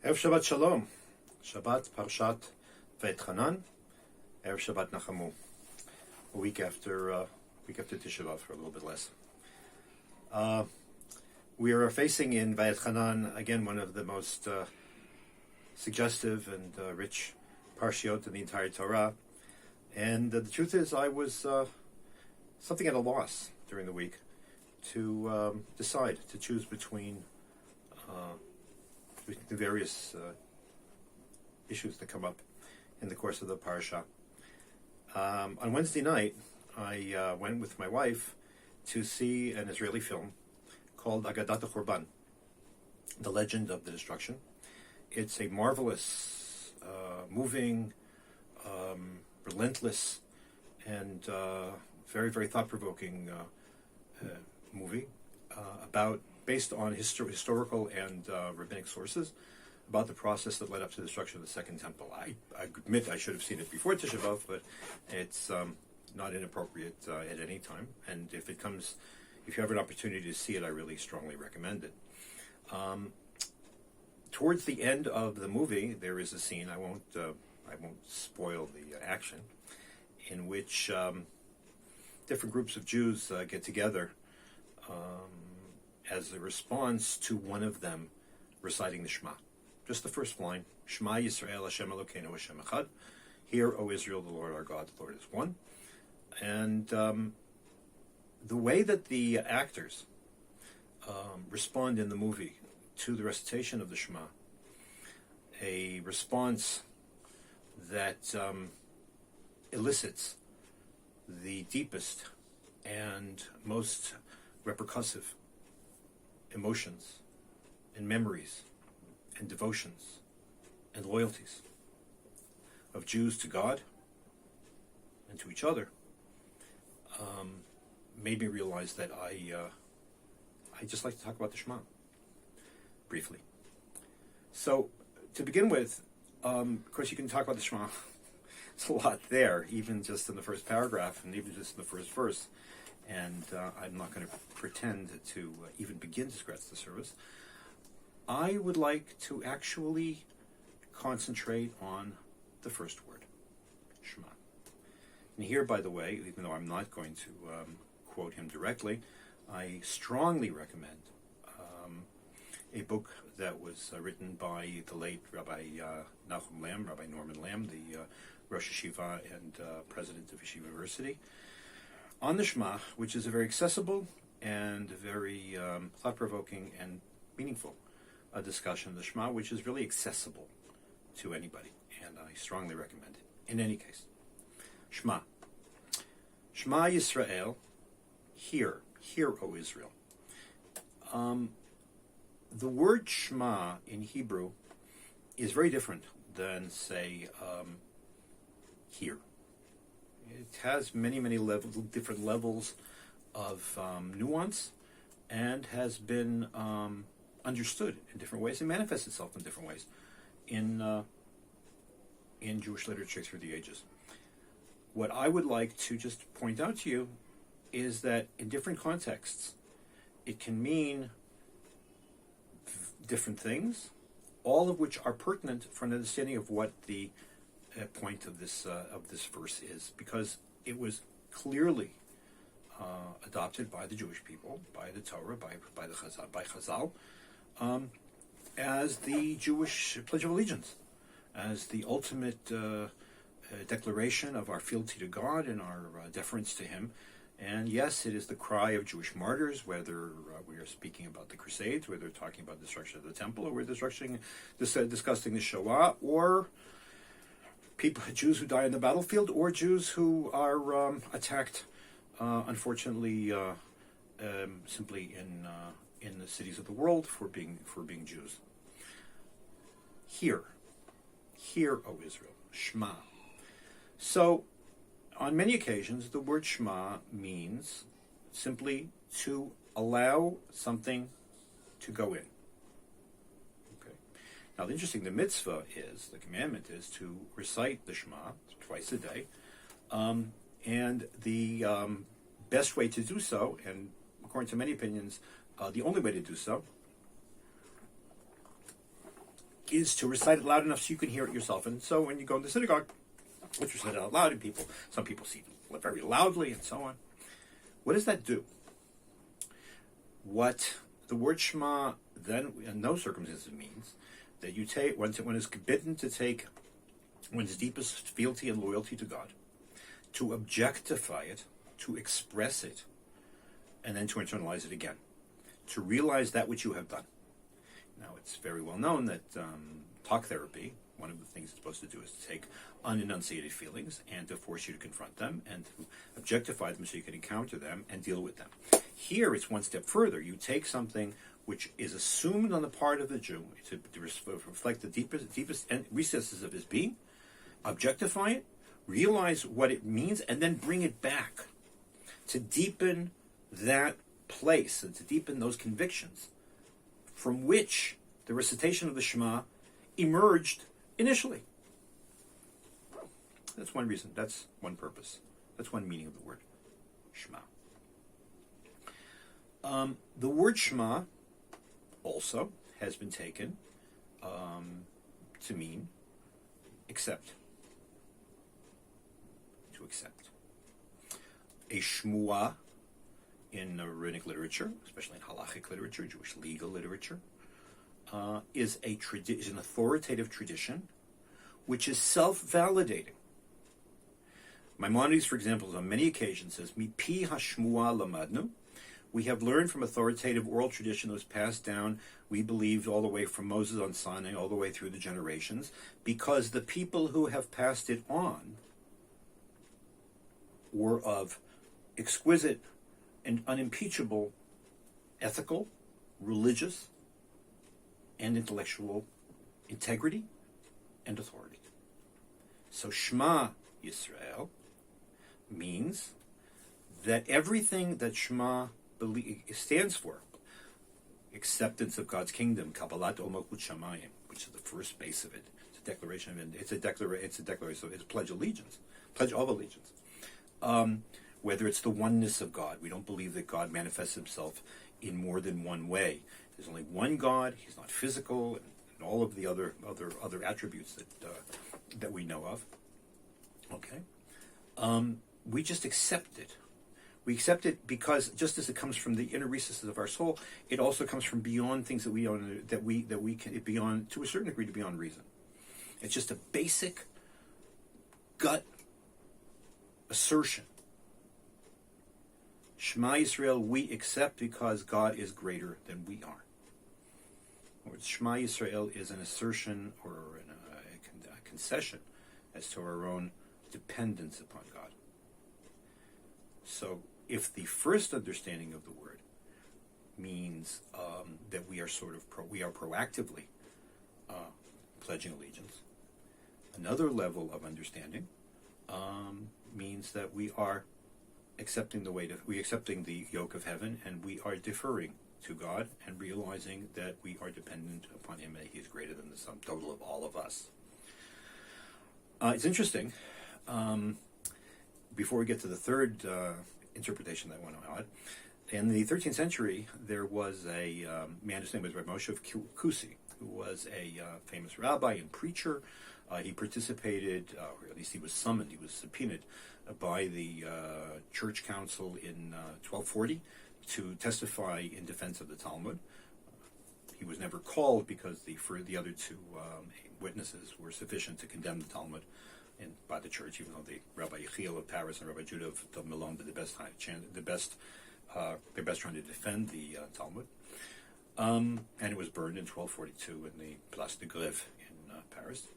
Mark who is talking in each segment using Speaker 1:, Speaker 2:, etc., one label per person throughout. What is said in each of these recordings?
Speaker 1: Erev Shabbat Shalom, Shabbat Parshat Va'etchanan, Erev Shabbat Nachamu. A week after Tisha B'Av, for a little bit less. We are facing in Va'etchanan again one of the most suggestive and rich parshiot in the entire Torah. And the truth is, I was something at a loss during the week to decide to choose between the various issues that come up in the course of the parasha. On Wednesday night, I went with my wife to see an Israeli film called Agadat HaChorban, The Legend of the Destruction. It's a marvelous, moving, relentless, and very, very thought-provoking movie based on historical and rabbinic sources about the process that led up to the destruction of the Second Temple. I admit I should have seen it before Tisha B'Av, but it's not inappropriate at any time. And if you have an opportunity to see it, I really strongly recommend it. Towards the end of the movie, there is a scene, I won't spoil the action, in which different groups of Jews get together as a response to one of them reciting the Shema. Just the first line, Shema Yisrael, Hashem Elokeinu, Hashem Echad. Hear, O Israel, the Lord our God, the Lord is one. And the way that the actors respond in the movie to the recitation of the Shema, a response that elicits the deepest and most repercussive emotions and memories and devotions and loyalties of Jews to God and to each other, made me realize that I just like to talk about the Shema briefly. So, to begin with, of course, you can talk about the Shema. It's a lot there, even just in the first paragraph and even just in the first verse. And I'm not going to pretend to even begin to scratch the surface. I would like to actually concentrate on the first word, Shema. And here, by the way, even though I'm not going to quote him directly, I strongly recommend a book that was written by the late Rabbi Rabbi Norman Lamb, the Rosh Yeshiva and president of Yeshiva University, on the Shema, which is a very accessible and very thought-provoking and meaningful discussion of the Shema, which is really accessible to anybody, and I strongly recommend it. In any case, Shema. Shema Yisrael, hear, O Israel. The word Shema in Hebrew is very different than, say, hear. It has many, many different levels of nuance, and has been understood in different ways and manifests itself in different ways in Jewish literature through the ages. What I would like to just point out to you is that in different contexts, it can mean different things, all of which are pertinent for an understanding of what the point of this verse is, because it was clearly adopted by the Jewish people, by the Torah, by Chazal, as the Jewish Pledge of Allegiance, as the ultimate declaration of our fealty to God and our deference to Him. And yes, it is the cry of Jewish martyrs, whether we are speaking about the Crusades, whether we're talking about the destruction of the Temple, or we're discussing the Shoah, or Jews who die in the battlefield, or Jews who are attacked, unfortunately, simply in the cities of the world for being Jews. Hear, O Israel, Shema. So, on many occasions, the word Shema means simply to allow something to go in. Okay. Now, the mitzvah is, the commandment is to recite the Shema twice a day, and the best way to do so, and according to many opinions, the only way to do so, is to recite it loud enough so you can hear it yourself. And so when you go in the synagogue, let's recite it out loud, and some people see it very loudly, and so on. What does that do? What the word Shema then, in those circumstances, means that you take, one is bidden to take one's deepest fealty and loyalty to God, to objectify it, to express it, and then to internalize it again, to realize that which you have done. Now, it's very well known that talk therapy, one of the things it's supposed to do is to take unenunciated feelings and to force you to confront them and to objectify them so you can encounter them and deal with them. Here, it's one step further. You take something which is assumed on the part of the Jew to reflect the deepest recesses of his being, objectify it, realize what it means, and then bring it back to deepen that place and to deepen those convictions from which the recitation of the Shema emerged initially. That's one reason. That's one purpose. That's one meaning of the word Shema. The word Shema also has been taken to mean accept. To accept. A shmuah in rabbinic literature, especially in halachic literature, Jewish legal literature, is an authoritative tradition which is self-validating. Maimonides, for example, on many occasions says, "Mipi hashmuah lamadnu." We have learned from authoritative oral tradition that was passed down, we believed, all the way from Moses on Sinai, all the way through the generations, because the people who have passed it on were of exquisite and unimpeachable ethical, religious, and intellectual integrity and authority. So Shema Yisrael means that everything that Shema stands for, acceptance of God's kingdom, Kabbalat Malchut Shamayim, which is the first base of it. It's a declaration of it's a declaration. It's a pledge of allegiance. Whether it's the oneness of God, we don't believe that God manifests Himself in more than one way. There's only one God. He's not physical, and all of the other attributes that we know of. Okay, we just accept it. We accept it because just as it comes from the inner recesses of our soul, it also comes from beyond things that we don't, that we can beyond, to a certain degree, to beyond reason. It's just a basic gut assertion. Shema Yisrael, we accept because God is greater than we are. Or Shema Yisrael is an assertion or a concession as to our own dependence upon God. So, if the first understanding of the word means that we are proactively pledging allegiance, another level of understanding means that we are accepting the yoke of heaven, and we are deferring to God and realizing that we are dependent upon Him, and He is greater than the sum total of all of us. It's interesting. Before we get to the third interpretation that I want to add, in the 13th century, there was a man whose name was Rabbi Moshe Kusi, who was a famous rabbi and preacher. He participated, or at least he was summoned, he was subpoenaed by the church council in 1240 to testify in defense of the Talmud. He was never called because the other two witnesses were sufficient to condemn the Talmud by the church, even though the Rabbi Yechiel of Paris and Rabbi Judah of Milan did their best trying to defend the Talmud. And it was burned in 1242 in the Place de Grève in Paris.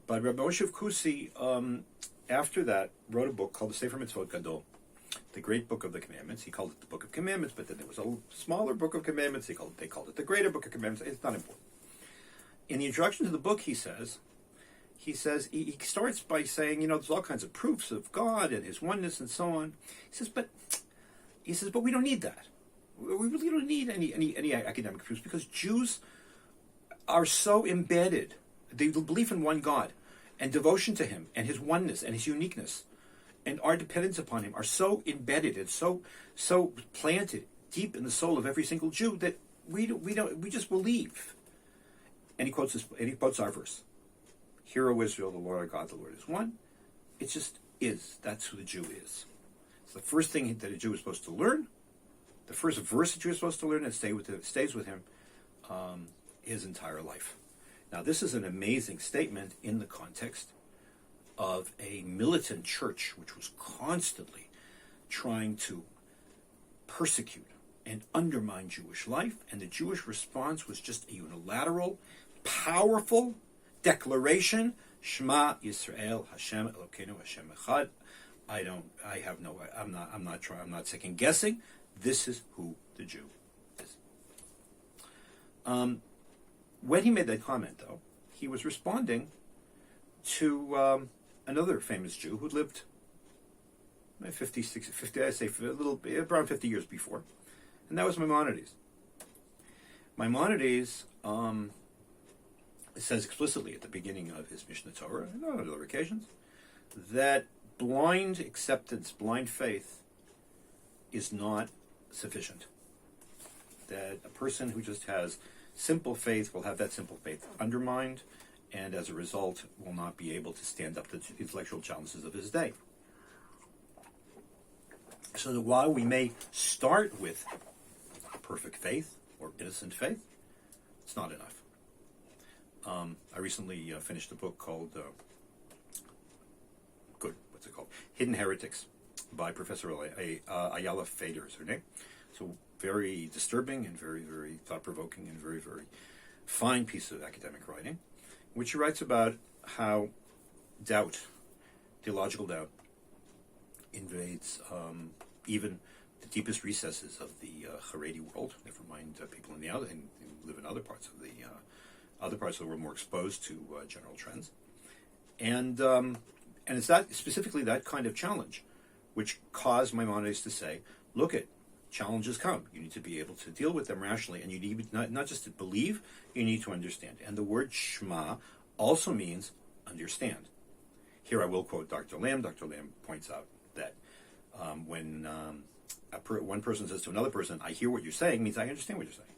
Speaker 1: But Rabbi Moshe Kusi, after that, wrote a book called the Sefer Mitzvot Gadol, the Great Book of the Commandments. He called it the Book of Commandments, but then there was a smaller Book of Commandments. They called it the Greater Book of Commandments. It's not important. In the introduction to the book, he starts by saying, there's all kinds of proofs of God and His oneness and so on. But we don't need that. We really don't need any academic proofs, because Jews are so embedded. The belief in one God and devotion to Him and His oneness and His uniqueness and our dependence upon Him are so embedded and so planted deep in the soul of every single Jew that we just believe. And he quotes our verse. Hear, O Israel, the Lord our God, the Lord is one. It just is. That's who the Jew is. It's the first thing that a Jew is supposed to learn. The first verse that you're supposed to learn and stays with him his entire life. Now, this is an amazing statement in the context of a militant church which was constantly trying to persecute and undermine Jewish life, and the Jewish response was just a unilateral, powerful declaration: Shema Yisrael, Hashem Elokeinu, Hashem Echad. I'm not second guessing. This is who the Jew is. When he made that comment, though, he was responding to another famous Jew who lived 50, 60, 50, I say a little bit, around 50 years before, and that was Maimonides. Maimonides says explicitly at the beginning of his Mishnah Torah, and on other occasions, that blind acceptance, blind faith, is not sufficient. That a person who just has simple faith will have that simple faith undermined, and as a result will not be able to stand up to the intellectual challenges of his day. So that while we may start with perfect faith or innocent faith, it's not enough. I recently finished a book called Hidden Heretics by Professor Ayala Fader is her name. So very disturbing and very, very thought-provoking and very, very fine piece of academic writing, which she writes about how doubt, theological doubt, invades even the deepest recesses of the Haredi world. Never mind people in the other and live in other parts of the world more exposed to general trends, and it's that specifically that kind of challenge which caused Maimonides to say, "Look, challenges come. You need to be able to deal with them rationally, and you need not just to believe. You need to understand." And the word Shema also means understand. Here I will quote Dr. Lamb. Dr. Lamb points out that when one person says to another person, "I hear what you're saying," means I understand what you're saying.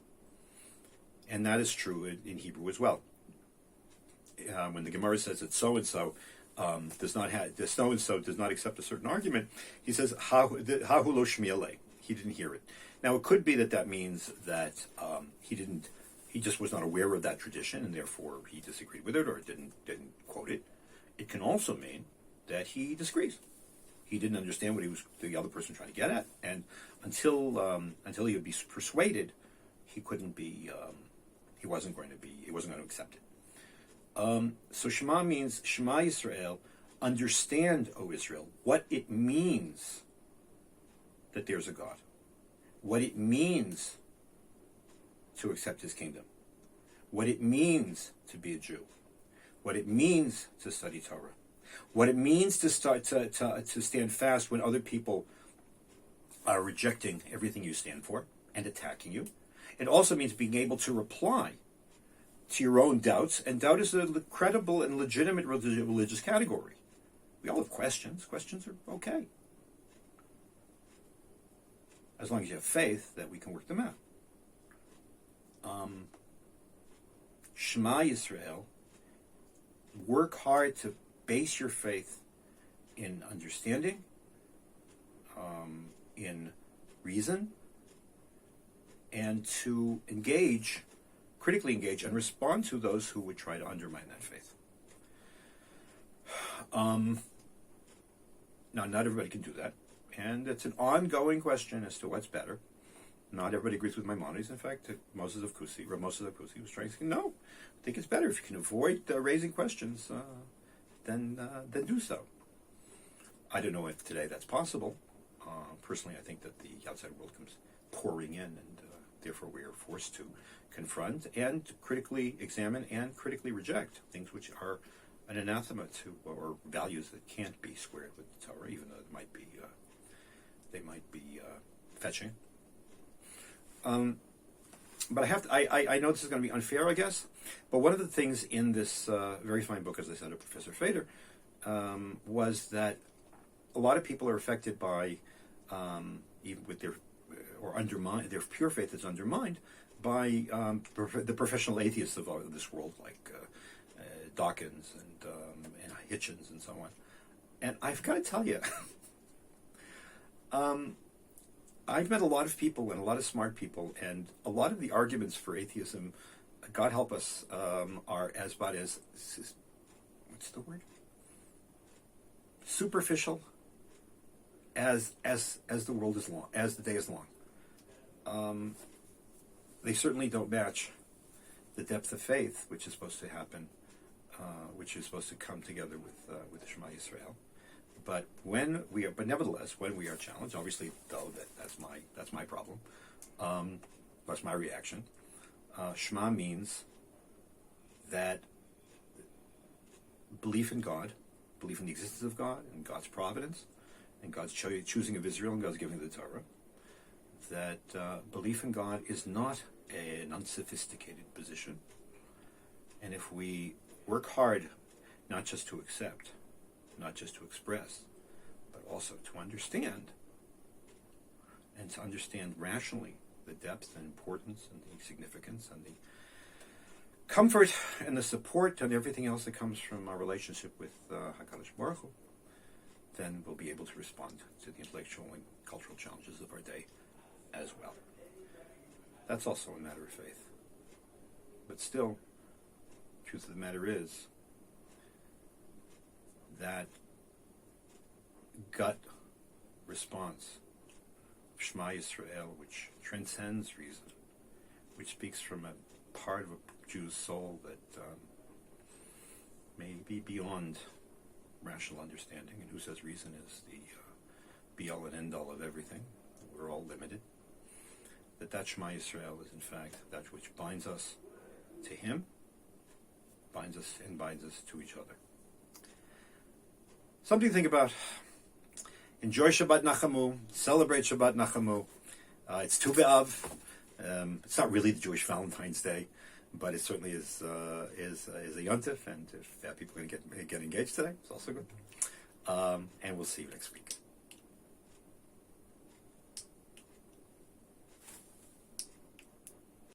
Speaker 1: And that is true in Hebrew as well. When the Gemara says that so and so does not accept a certain argument, he says Hahu lo shmi'aleh. He didn't hear it. Now it could be that means that he just was not aware of that tradition, and therefore he disagreed with it or didn't quote it. It can also mean that he disagrees. He didn't understand what the other person trying to get at, and until he would be persuaded, he couldn't be. He wasn't going to accept it. So Shema means Shema Yisrael, understand, O Israel, what it means that there's a God, what it means to accept His kingdom, what it means to be a Jew, what it means to study Torah, what it means to stand fast when other people are rejecting everything you stand for and attacking you. It also means being able to reply to your own doubts, and doubt is a credible and legitimate religious category. We all have questions. Questions are okay, as long as you have faith that we can work them out. Shema Yisrael, work hard to base your faith in understanding, in reason, and to critically engage and respond to those who would try to undermine that faith. Now, not everybody can do that, and it's an ongoing question as to what's better. Not everybody agrees with Maimonides. In fact, Rav Moses of Kusi was trying to say, no, I think it's better if you can avoid raising questions, then do so. I don't know if today that's possible. Personally, I think that the outside world comes pouring in, and therefore we are forced to confront and critically examine and critically reject things which are an anathema to, or values that can't be squared with the Torah, even though they might be fetching. But I know this is going to be unfair, I guess, but one of the things in this very fine book, as I said, of Professor Fader, was that a lot of people are affected by, even with their pure faith is undermined by the professional atheists of this world, like Dawkins and Hitchens and so on. And I've got to tell you, I've met a lot of people and a lot of smart people, and a lot of the arguments for atheism, God help us, are as about as what's the word? Superficial as the world is long, as the day is long. They certainly don't match the depth of faith, which is supposed to happen, which is supposed to come together with the Shema Yisrael. But nevertheless, when we are challenged, obviously, though, that's my problem. That's my reaction. Shema means that belief in God, belief in the existence of God and God's providence, and God's choosing of Israel and God's giving of the Torah. That belief in God is not an unsophisticated position, and if we work hard, not just to accept, not just to express, but also to understand, and to understand rationally the depth and importance and the significance and the comfort and the support and everything else that comes from our relationship with HaKadosh Baruch Hu, then we'll be able to respond to the intellectual and cultural challenges of our day as well. That's also a matter of faith. But still, the truth of the matter is that gut response of Shema Yisrael, which transcends reason, which speaks from a part of a Jew's soul that may be beyond rational understanding, and who says reason is the be-all and end-all of everything. We're all limited. That Shema Yisrael is in fact that which binds us to Him, binds us to each other. Something to think about. Enjoy Shabbat Nachamu. Celebrate Shabbat Nachamu. It's Tu B'Av. It's not really the Jewish Valentine's Day, but it certainly is a yontif, and if people are going to get engaged today, it's also good. And we'll see you next week.